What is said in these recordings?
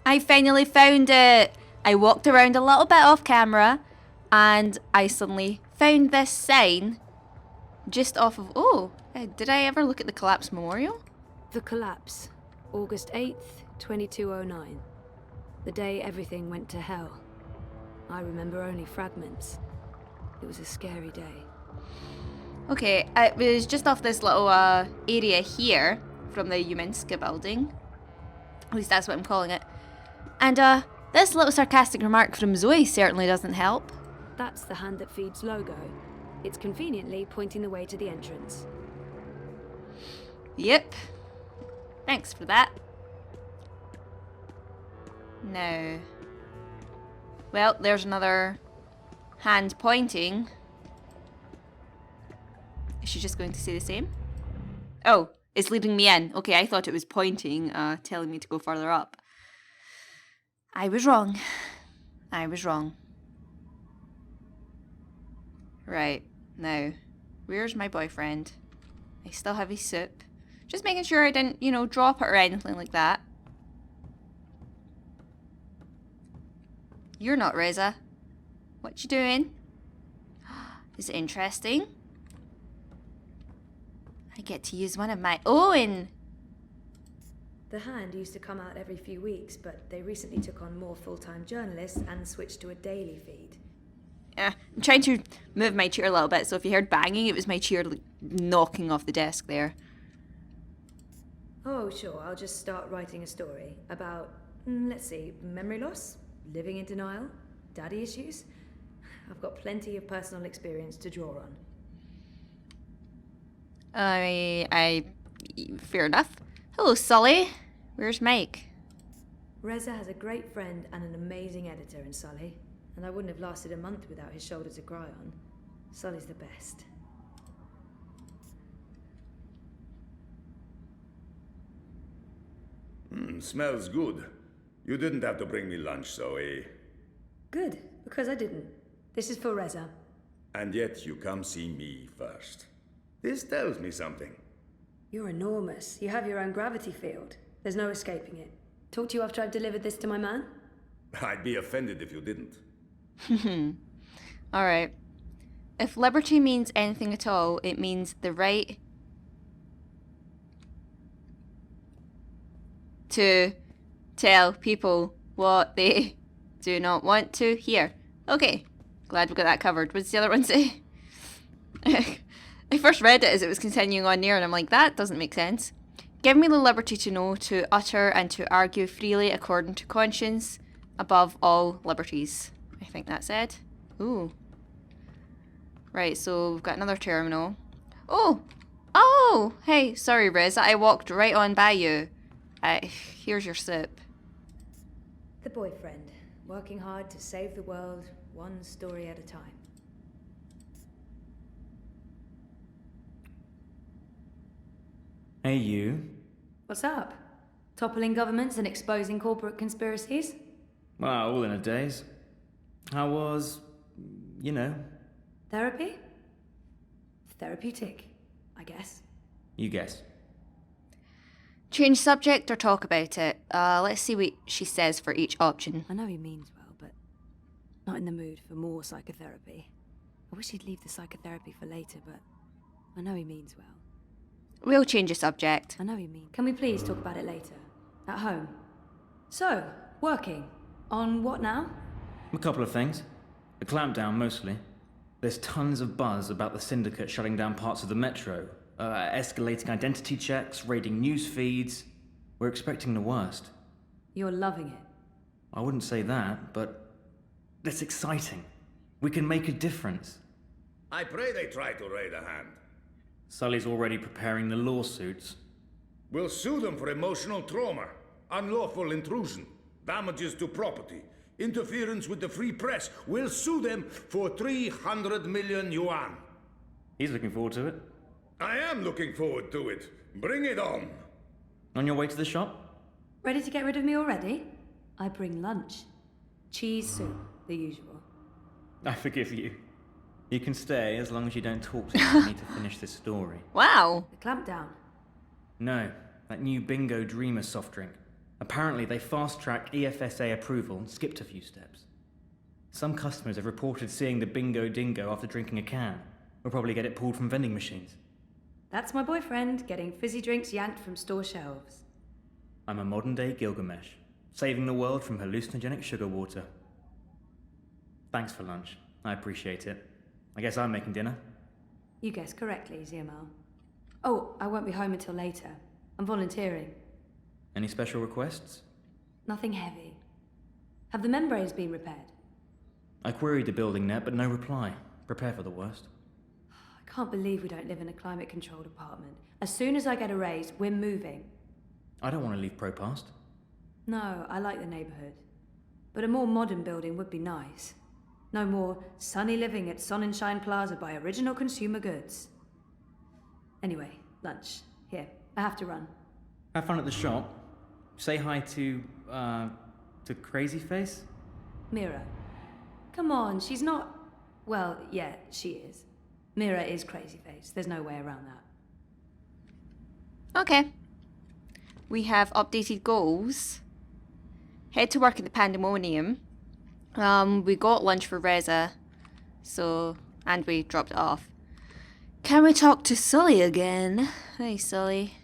I finally found it! I walked around a little bit off camera and I suddenly found this sign just off of... Oh, did I ever look at the Collapse Memorial? The collapse, August 8th, 2209. The day everything went to hell. I remember only fragments. It was a scary day. Okay, it was just off this little area here from the Uminska building. At least that's what I'm calling it. And this little sarcastic remark from Zoe certainly doesn't help. That's the Hand That Feeds logo. It's conveniently pointing the way to the entrance. Yep. Thanks for that. Now. Well, there's another hand pointing. Is she just going to say the same? Oh, it's leading me in. Okay, I thought it was pointing, telling me to go further up. I was wrong. I was wrong. Right, now, where's my boyfriend? I still have his soup. Just making sure I didn't, drop it or anything like that. You're not Reza. What you doing? Is it interesting? I get to use one of my own. The Hand used to come out every few weeks, but they recently took on more full-time journalists and switched to a daily feed. I'm trying to move my chair a little bit, so if you heard banging, it was my chair knocking off the desk there. Oh, sure, I'll just start writing a story about, let's see, memory loss, living in denial, daddy issues. I've got plenty of personal experience to draw on. Fair enough. Hello, Sully. Where's Mike? Reza has a great friend and an amazing editor in Sully, and I wouldn't have lasted a month without his shoulder to cry on. Sully's the best. Smells good. You didn't have to bring me lunch, Zoe. Good, because I didn't. This is for Reza. And yet you come see me first. This tells me something. You're enormous. You have your own gravity field. There's no escaping it. Talk to you after I've delivered this to my man? I'd be offended if you didn't. Alright. If liberty means anything at all, it means the right to tell people what they do not want to hear. Okay. Glad we got that covered. What does the other one say? I first read it as it was continuing on near, and I'm like, that doesn't make sense. Give me the liberty to know, to utter, and to argue freely according to conscience, above all liberties. I think that said. Ooh. Right, so we've got another terminal. Oh! Oh! Hey, sorry, Riz. I walked right on by you. Here's your soup. The boyfriend, working hard to save the world, one story at a time. Hey, you. What's up? Toppling governments and exposing corporate conspiracies? Well, all in a daze. How was, Therapy? Therapeutic, I guess. You guess. Change subject or talk about it? Let's see what she says for each option. I know he means well, but not in the mood for more psychotherapy. I wish he'd leave the psychotherapy for later, but I know he means well. We'll change the subject. I know you mean. Can we please talk about it later? At home. So, working. On what now? A couple of things. A clampdown, mostly. There's tons of buzz about the syndicate shutting down parts of the metro. Escalating identity checks, raiding news feeds. We're expecting the worst. You're loving it. I wouldn't say that, but it's exciting. We can make a difference. I pray they try to raid a Hand. Sully's already preparing the lawsuits. We'll sue them for emotional trauma, unlawful intrusion, damages to property, interference with the free press. We'll sue them for 300 million yuan. He's looking forward to it. I am looking forward to it. Bring it on. On your way to the shop? Ready to get rid of me already? I bring lunch. Cheese soup, the usual. I forgive you. You can stay as long as you don't talk to me. I need to finish this story. Wow. The clampdown. No, that new Bingo Dreamer soft drink. Apparently, they fast-tracked EFSA approval and skipped a few steps. Some customers have reported seeing the bingo dingo after drinking a can. We'll probably get it pulled from vending machines. That's my boyfriend, getting fizzy drinks yanked from store shelves. I'm a modern-day Gilgamesh, saving the world from hallucinogenic sugar water. Thanks for lunch. I appreciate it. I guess I'm making dinner. You guessed correctly, ZML. Oh, I won't be home until later. I'm volunteering. Any special requests? Nothing heavy. Have the membranes been repaired? I queried the building net, but no reply. Prepare for the worst. I can't believe we don't live in a climate-controlled apartment. As soon as I get a raise, we're moving. I don't want to leave Propast. No, I like the neighborhood. But a more modern building would be nice. No more sunny living at Sonnenschein Plaza by Original Consumer Goods. Anyway, lunch. Here, I have to run. Have fun at the shop. Say hi to Crazy Face? Mira. Come on, she's not... Well, yeah, she is. Mira is crazy face. There's no way around that. Okay. We have updated goals. Head to work at the Pandemonium. We got lunch for Reza. And we dropped it off. Can we talk to Sully again? Hey, Sully.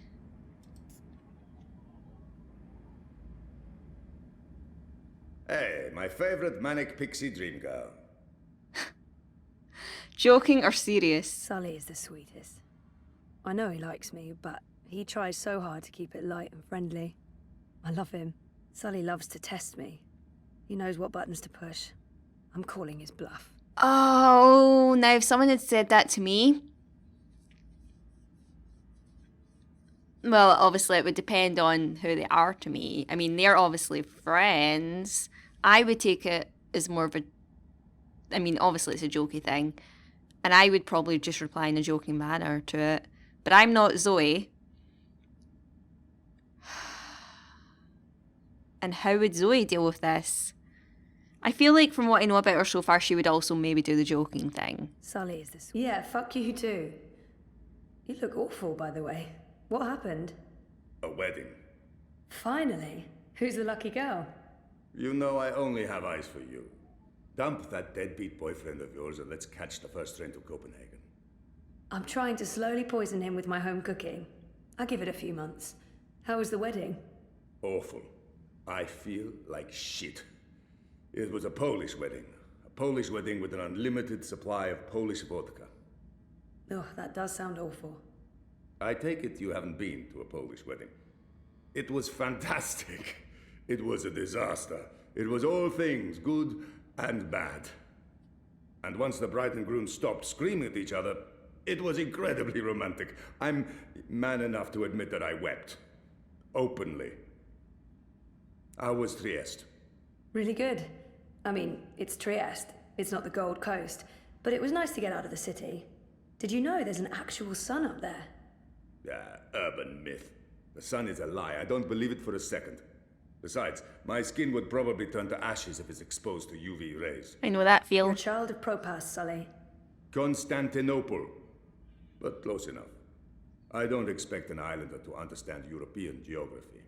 Hey, my favorite manic pixie dream girl. Joking or serious? Sully is the sweetest. I know he likes me, but he tries so hard to keep it light and friendly. I love him. Sully loves to test me. He knows what buttons to push. I'm calling his bluff. Oh, now if someone had said that to me... Well, obviously it would depend on who they are to me. I mean, they're obviously friends. I would take it as more of a... I mean, obviously it's a jokey thing. And I would probably just reply in a joking manner to it. But I'm not Zoe. And how would Zoe deal with this? I feel like from what I know about her so far, she would also maybe do the joking thing. Sully is the sweetest. Yeah, fuck you too. You look awful, by the way. What happened? A wedding. Finally. Who's the lucky girl? You know I only have eyes for you. Dump that deadbeat boyfriend of yours and let's catch the first train to Copenhagen. I'm trying to slowly poison him with my home cooking. I'll give it a few months. How was the wedding? Awful. I feel like shit. It was a Polish wedding. A Polish wedding with an unlimited supply of Polish vodka. Oh, that does sound awful. I take it you haven't been to a Polish wedding. It was fantastic. It was a disaster. It was all things, good and bad. And once the bride and groom stopped screaming at each other, it was incredibly romantic. I'm man enough to admit that I wept. Openly. How was Trieste? Really good. I mean, it's Trieste. It's not the Gold Coast. But it was nice to get out of the city. Did you know there's an actual sun up there? Urban myth. The sun is a lie. I don't believe it for a second. Besides, my skin would probably turn to ashes if it's exposed to UV rays. I know that You're a feel. child of Propast, Sully. Constantinople. But close enough. I don't expect an islander to understand European geography.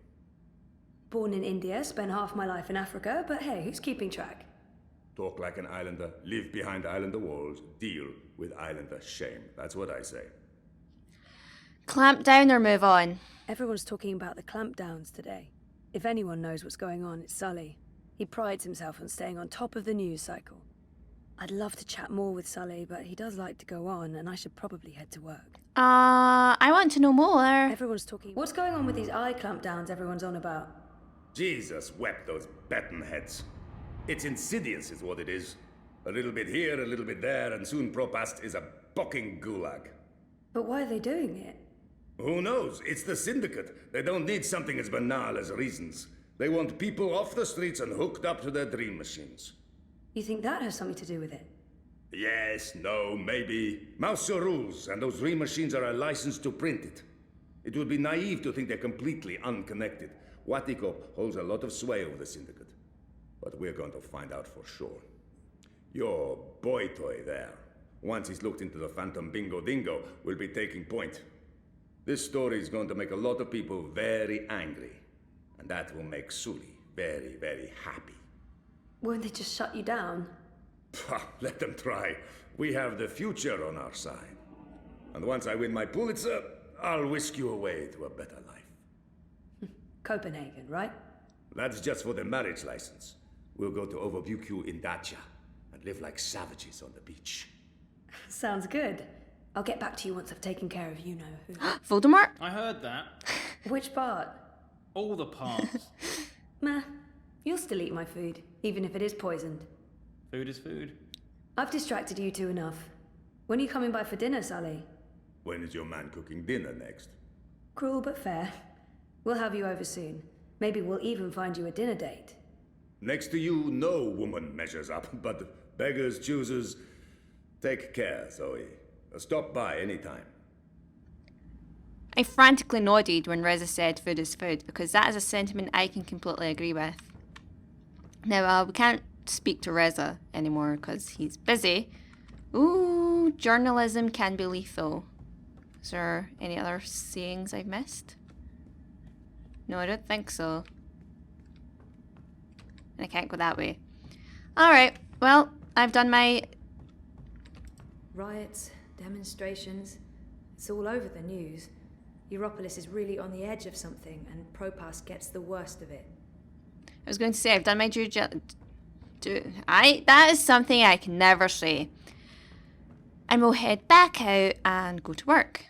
Born in India, spent half my life in Africa, but hey, who's keeping track? Talk like an islander, live behind islander walls, deal with islander shame. That's what I say. Clamp down or move on? Everyone's talking about the clampdowns today. If anyone knows what's going on, it's Sully. He prides himself on staying on top of the news cycle. I'd love to chat more with Sully, but he does like to go on, and I should probably head to work. I want to know more. Everyone's talking... What's going on with these eye clampdowns everyone's on about? Jesus wept those baton heads. It's insidious is what it is. A little bit here, a little bit there, and soon Propast is a bocking gulag. But why are they doing it? Who knows? It's the Syndicate. They don't need something as banal as reasons. They want people off the streets and hooked up to their dream machines. You think that has something to do with it? Yes, no, maybe. Mouse your rules, and those dream machines are a license to print it. It would be naive to think they're completely unconnected. Watikop holds a lot of sway over the Syndicate. But we're going to find out for sure. Your boy toy there, once he's looked into the Phantom Bingo Dingo, will be taking point. This story is going to make a lot of people very angry. And that will make Sully very, very happy. Won't they just shut you down? Let them try. We have the future on our side. And once I win my Pulitzer, I'll whisk you away to a better life. Copenhagen, right? That's just for the marriage license. We'll go to Overbukyu in Dacia and live like savages on the beach. Sounds good. I'll get back to you once I've taken care of you-know-who. Voldemort? I heard that. Which part? All the parts. Meh. You'll still eat my food, even if it is poisoned. Food is food. I've distracted you two enough. When are you coming by for dinner, Sully? When is your man cooking dinner next? Cruel but fair. We'll have you over soon. Maybe we'll even find you a dinner date. Next to you, no woman measures up, but beggars, choosers. Take care, Zoe. Stop by anytime. I frantically nodded when Reza said food is food, because that is a sentiment I can completely agree with. Now, we can't speak to Reza anymore because he's busy. Ooh, journalism can be lethal. Is there any other sayings I've missed? No, I don't think so. And I can't go that way. Alright, well, I've done my... Riots, demonstrations. It's all over the news. Europolis is really on the edge of something, and Propas gets the worst of it. I was going to say, I've done my that is something I can never say. And we'll head back out and go to work.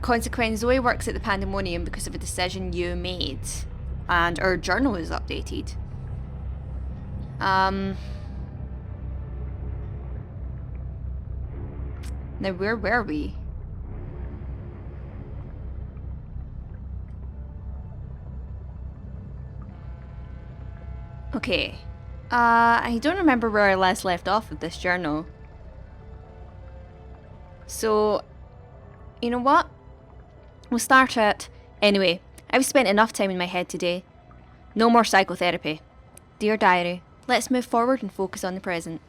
Consequence, Zoe works at the Pandemonium because of a decision you made. And our journal is updated. Now, where were we? Okay. I don't remember where I last left off with this journal. So, you know what? We'll start at... Anyway, I've spent enough time in my head today. No more psychotherapy. Dear Diary, let's move forward and focus on the present.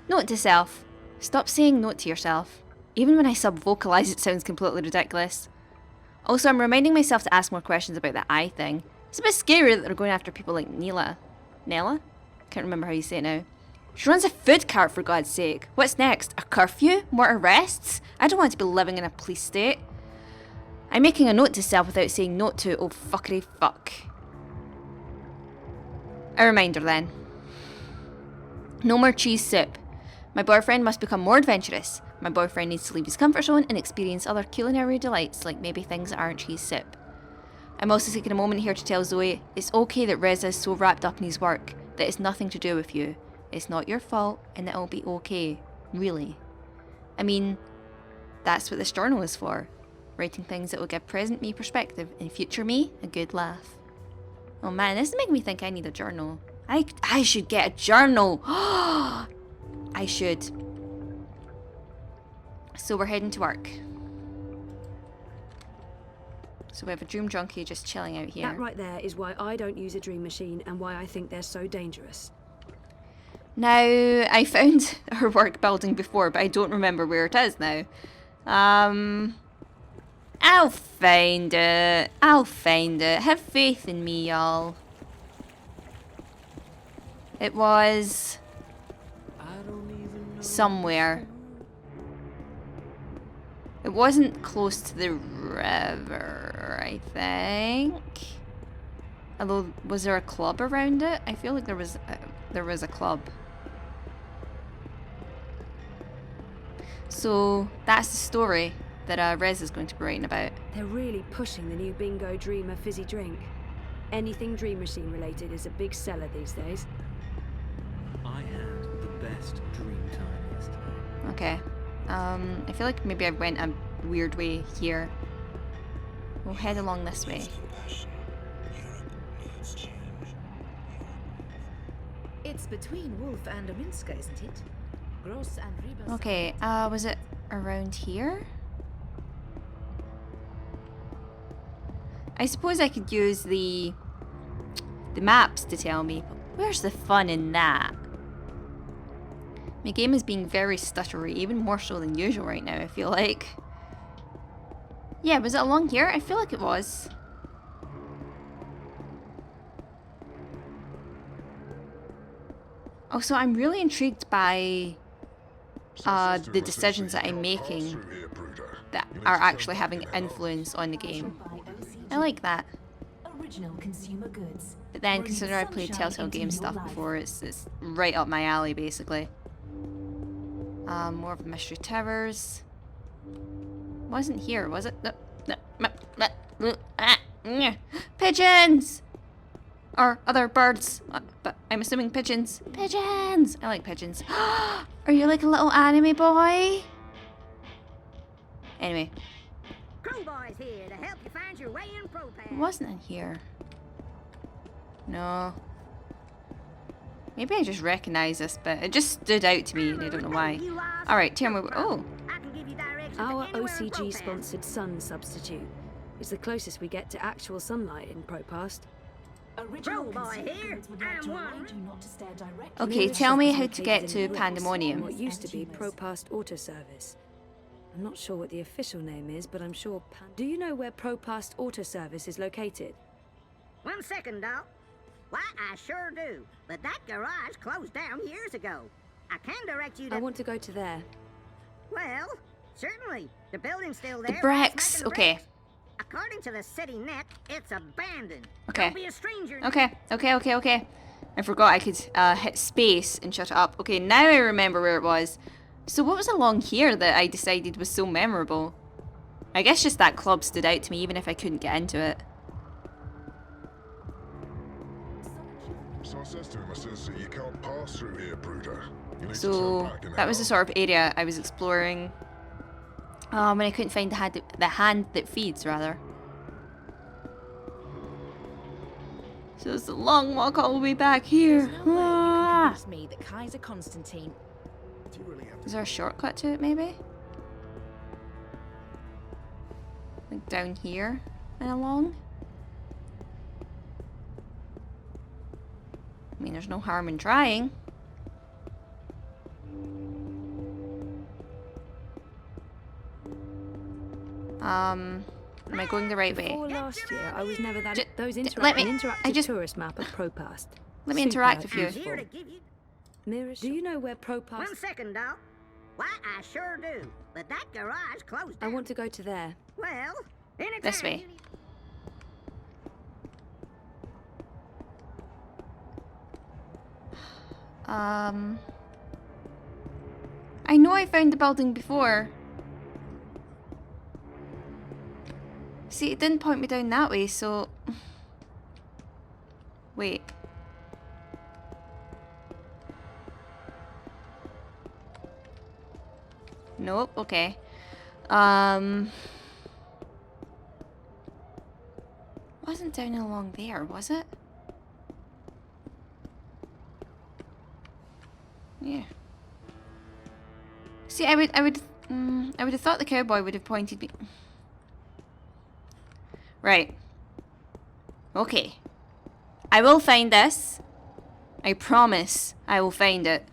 Note to self. Stop saying note to yourself. Even when I sub-vocalize, it sounds completely ridiculous. Also, I'm reminding myself to ask more questions about that eye thing. It's a bit scary that they're going after people like Nella. Nella? Can't remember how you say it now. She runs a food cart, for God's sake. What's next? A curfew? More arrests? I don't want to be living in a police state. I'm making a note to self without saying note to oh fuckery fuck. A reminder then. No more cheese soup. My boyfriend must become more adventurous. My boyfriend needs to leave his comfort zone and experience other culinary delights, like maybe things that aren't cheese soup. I'm also taking a moment here to tell Zoe it's okay that Reza is so wrapped up in his work that it's nothing to do with you. It's not your fault and it'll be okay. Really. I mean, that's what this journal is for. Writing things that will give present me perspective and future me a good laugh. Oh man, this is making me think I need a journal. I should get a journal. I should. So we're heading to work. So we have a dream junkie just chilling out here. That right there is why I don't use a dream machine and why I think they're so dangerous. Now, I found her work building before, but I don't remember where it is now. I'll find it. I'll find it. Have faith in me, y'all. It was... somewhere. It wasn't close to the river, I think. Although, was there a club around it? I feel like there was a club. So, that's the story that Rez is going to be writing about. They're really pushing the new Bingo Dreamer fizzy drink. Anything Dream Machine related is a big seller these days. I had the best dream time yesterday. Okay. I feel like maybe I went a weird way here. We'll head along this way. It's between Wolf and Minska, isn't it? Gross and Reba. Okay, was it around here? I suppose I could use the maps to tell me, but where's the fun in that? My game is being very stuttery, even more so than usual right now, I feel like. Yeah, was it along here? I feel like it was. Also, I'm really intrigued by the decisions that I'm making that are actually having influence on the game. I like that. Original consumer goods. But then, considering I've played Telltale game stuff before, it's right up my alley, basically. More of the Mystery Towers. Wasn't here, was it? No. Pigeons! Or other birds. But I'm assuming pigeons. Pigeons! I like pigeons. Are you like a little anime boy? Anyway. Crowbar's here to help you find your way in propane. It wasn't in here. No. Maybe I just recognize this, but it just stood out to me and I don't know why. Alright, tell me. Oh. I can give you directions Our to anywhere in Propane. OCG-sponsored sun substitute is the closest we get to actual sunlight in ProPast. Original Crowbar consumer here, goods would like I'm to one. remind you not to stare directly. Okay, Nearest tell me shop is how to get located to in Wilkes, Pandemonium. What used to be ProPast Auto Service. I'm not sure what the official name is, but I'm sure. Do you know where ProPast Auto Service is located? 1 second, Doc. Why, I sure do. But that garage closed down years ago. I can direct you to... I want to go to there. Well, certainly. The building's still there. The but it's bricks. lacking Okay. bricks. According to the city net, it's abandoned. Okay. Don't be a stranger. Okay. I forgot I could hit space and shut it up. Okay, now I remember where it was. So what was along here that I decided was so memorable? I guess just that club stood out to me even if I couldn't get into it. So I says to him, I says, you can't pass through here, Bruder. You need to So turn back in that was the sort of area I was exploring. When I couldn't find the hand that feeds, rather. So it's a long walk all the way back here. There's no way you can convince me that Kaiser Constantine. Do you really have to Is there a shortcut to it, maybe? Like down here and along? I mean, there's no harm in trying. Am I going the right way? Before last year, I was never that. Those let an me- interactive I just- tourist map of ProPast. Let me Super interact with you. I'm here to useful. give you... Mira, do you know where 1 ProPast? second, Doc. Why, I sure do. But that garage closed I down. want to go to there. Well, anytime This way. you need- I know I found the building before. See, it didn't point me down that way, so... Wait. Nope, okay. Wasn't down along there, was it? Yeah. See, I would have thought the cowboy would have pointed me. Right. Okay. I will find this. I promise I will find it.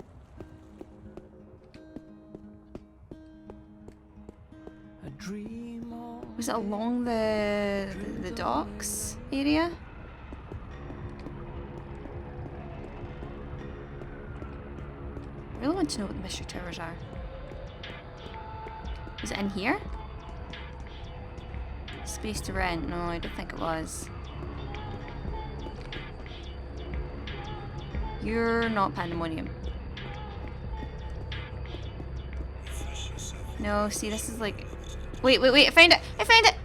Was it along the docks area? I really want to know what the mystery towers are. Was it in here? Space to rent? No, I don't think it was. You're not Pandemonium. No, see, this is like... Wait, I found it! I found it!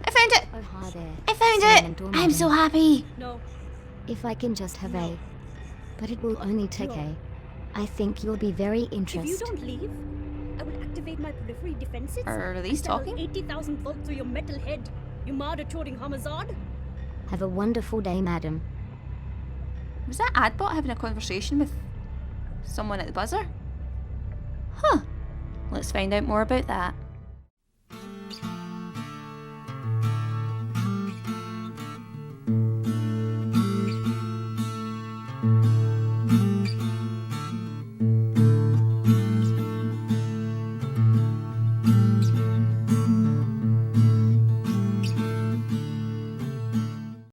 Oh, hi there. I found it! I'm so happy! No. If I can just have a... But it will only take a... I think you'll be very If you interested. don't leave, I will activate my periphery defenses. Are these and channel talking? 80,000 volts through your metal head. You murder-toting Hamazad. Have a wonderful day, madam. Was that Adbot having a conversation with Someone at the buzzer? Huh. Let's find out more about that.